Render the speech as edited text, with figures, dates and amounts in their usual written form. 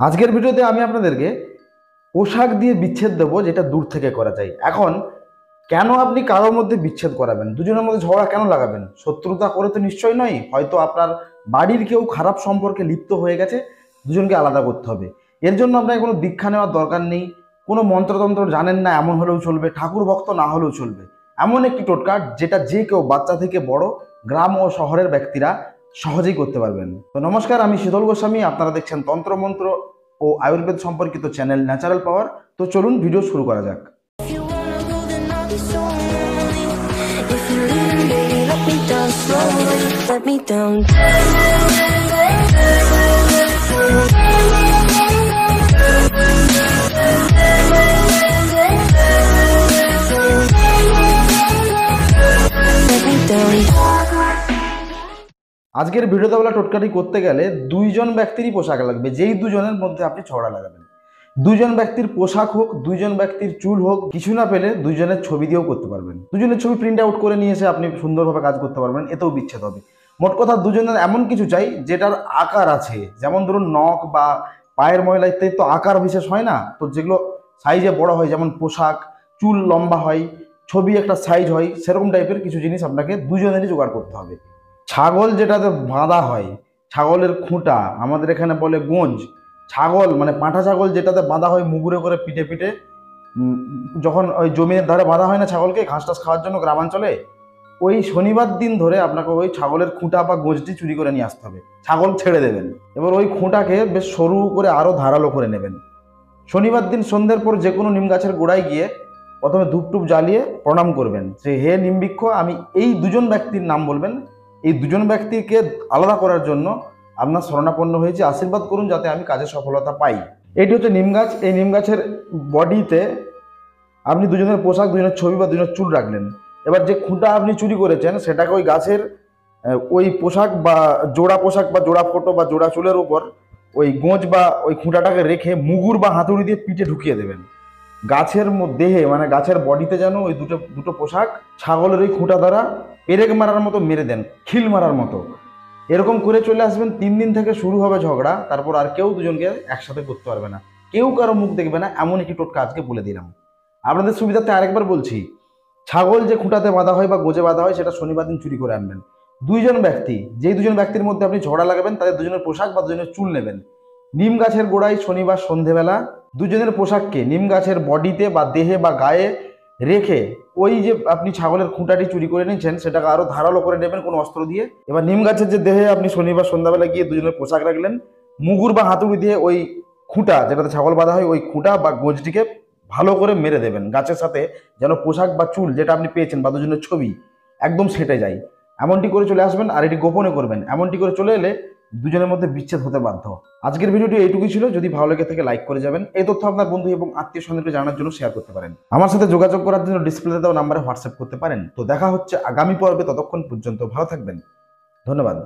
আজকের ভিডিওতে আমি আপনাদেরকে পোশাক দিয়ে বিচ্ছেদ দেবো, যেটা দূর থেকে করা যায়। এখন কেন আপনি কারোর মধ্যে বিচ্ছেদ করাবেন, দুজনের মধ্যে ঝগড়া কেন লাগাবেন? শত্রুতা করে তো নিশ্চয়ই নয়, হয়তো আপনার বাড়ির কেউ খারাপ সম্পর্কে লিপ্ত হয়ে গেছে, দুজনকে আলাদা করতে হবে। এর জন্য আপনাকে কোনো দীক্ষা নেওয়ার দরকার নেই, কোনো মন্ত্রতন্ত্র জানেন না এমন হলেও চলবে, ঠাকুর ভক্ত না হলেও চলবে। এমন একটি টোটকা যেটা যে কেউ, বাচ্চা থেকে বড়, গ্রাম ও শহরের ব্যক্তিরা সহজেই করতে পারবেন। তো নমস্কার, আমি শীতল গোস্বামী, আপনারা দেখছেন তন্ত্রমন্ত্র ও আয়ুর্বেদ সম্পর্কিত চ্যানেল ন্যাচারাল পাওয়ার। তো চলুন ভিডিও শুরু করা যাক। আজকের ভিডিওতে বলা টোটকাটি করতে গেলে দুইজন ব্যক্তিরই পোশাক লাগবে, যেই দুজনের মধ্যে আপনি ঝগড়া লাগাবেন। দুজন ব্যক্তির পোশাক হোক, দুইজন ব্যক্তির চুল হোক, কিছু না পেলে দুইজনের ছবি দিয়েও করতে পারবেন। দুজনের ছবি প্রিন্ট আউট করে নিয়ে এসে আপনি সুন্দরভাবে কাজ করতে পারবেন, এতেও বিচ্ছেদ হবে। মোট কথা, দুজনের এমন কিছু চাই যেটার আকার আছে। যেমন ধরুন নখ বা পায়ের ময়লা ইত্যাদি তো আকার বিশেষ হয় না, তো যেগুলো সাইজে বড় হয়, যেমন পোশাক, চুল লম্বা হয়, ছবি একটা সাইজ হয়, সেরকম টাইপের কিছু জিনিস আপনাকে দুজনেরই জোগাড় করতে হবে। ছাগল যেটাতে বাঁধা হয়, ছাগলের খুঁটা, আমাদের এখানে বলে গোঁজ। ছাগল মানে পাঁঠা ছাগল যেটাতে বাঁধা হয় মুগুরে করে পিঠে পিঠে, যখন ওই জমির ধারে বাঁধা হয় না ছাগলকে ঘাস টাস খাওয়ার জন্য গ্রামাঞ্চলে, ওই শনিবার দিন ধরে আপনাকে ওই ছাগলের খুঁটা বা গোঁজটি চুরি করে নিয়ে আসতে হবে। ছাগল ছেড়ে দেবেন, এবার ওই খুঁটাকে বেশ সরু করে আরও ধারালো করে নেবেন। শনিবার দিন সন্ধ্যের পর যে কোনো নিম গাছের গোড়ায় গিয়ে প্রথমে ধূপটুপ জ্বালিয়ে প্রণাম করবেন, যে হে নিমবৃক্ষ, আমি এই দুজন ব্যক্তির নাম বলবেন, এই দুজন ব্যক্তিকে আলাদা করার জন্য আপনার শরণাপন্ন হয়েছে, আশীর্বাদ করুন যাতে আমি কাজে সফলতা পাই। এটি হচ্ছে নিম গাছ। এই নিম গাছের বডিতে আপনি দুজনের পোশাক, দুজনের ছবি বা দুজনের চুল রাখলেন। এবার যে খুঁটা আপনি চুরি করেছেন সেটাকে ওই গাছের ওই পোশাক বা জোড়া পোশাক বা জোড়া ফটো বা জোড়া চুলের উপর ওই গোঁজ বা ওই খুঁটাটাকে রেখে মুগুর বা হাতুড়ি দিয়ে পিঠে ঢুকিয়ে দেবেন। গাছের দেহে মানে গাছের বডিতে যেন ওই দুটো দুটো পোশাক ছাগলের ওই খুঁটা দ্বারা পেরেক মারার মতো মেরে দেন, খিল মারার মতো। এরকম করে চলে আসবেন। 3 দিন থেকে শুরু হবে ঝগড়া, তারপর আর কেউ দুজনকে একসাথে করতে পারবে না, কেউ কারো মুখ দেখবে না। এমন একটি টোটকা আজকে বলে দিলাম। আপনাদের সুবিধার্থে আরেকবার বলছি, ছাগল যে খুঁটাতে বাঁধা হয় বা গোজে বাঁধা হয় সেটা শনিবার দিন চুরি করে আনবেন। দুইজন ব্যক্তি, যেই দুজন ব্যক্তির মধ্যে আপনি ঝগড়া লাগাবেন তাদের দুজনের পোশাক বা দুজনের চুল নেবেন। নিম গাছের গোড়ায় শনিবার সন্ধেবেলা দুজনের পোশাককে নিম গাছের বডিতে বা দেহে বা গায়ে রেখে ওই যে আপনি ছাগলের খুঁটাটি চুরি করে নিয়েছেন সেটাকে আরো ধারালো করে নেবেন কোনো অস্ত্র দিয়ে। এবার নিম গাছের যে দেহে আপনি শনিবার সন্ধ্যাবেলা গিয়ে দুজনের পোশাক রাখলেন, মুগুর বা হাতুড়ি দিয়ে ওই খুঁটা যেটাতে ছাগল বাঁধা হয় ওই খুঁটা বা গোজটিকে ভালো করে মেরে দেবেন গাছের সাথে, যেন পোশাক বা চুল যেটা আপনি পেয়েছেন বা দুজনের ছবি একদম সেটে যায়। এমনটি করে চলে আসবেন, আর এটি গোপনে করবেন। এমনটি করে চলে এলে দুজনের মধ্যে বিচ্ছেদ হতে বাধ্য। আজকের ভিডিওটি এইটুকুই ছিল। যদি ভালো লেগে থাকে লাইক করে যাবেন। এই তথ্য আপনার বন্ধু এবং আত্মীয় স্বজনকে জানার জন্য শেয়ার করতে পারেন। আমার সাথে যোগাযোগ করার জন্য ডিসপ্লেতে দেওয়া নাম্বারে হোয়াটসঅ্যাপ করতে পারেন। তো দেখা হচ্ছে আগামী পর্বে, ততক্ষণ পর্যন্ত ভালো থাকবেন। ধন্যবাদ।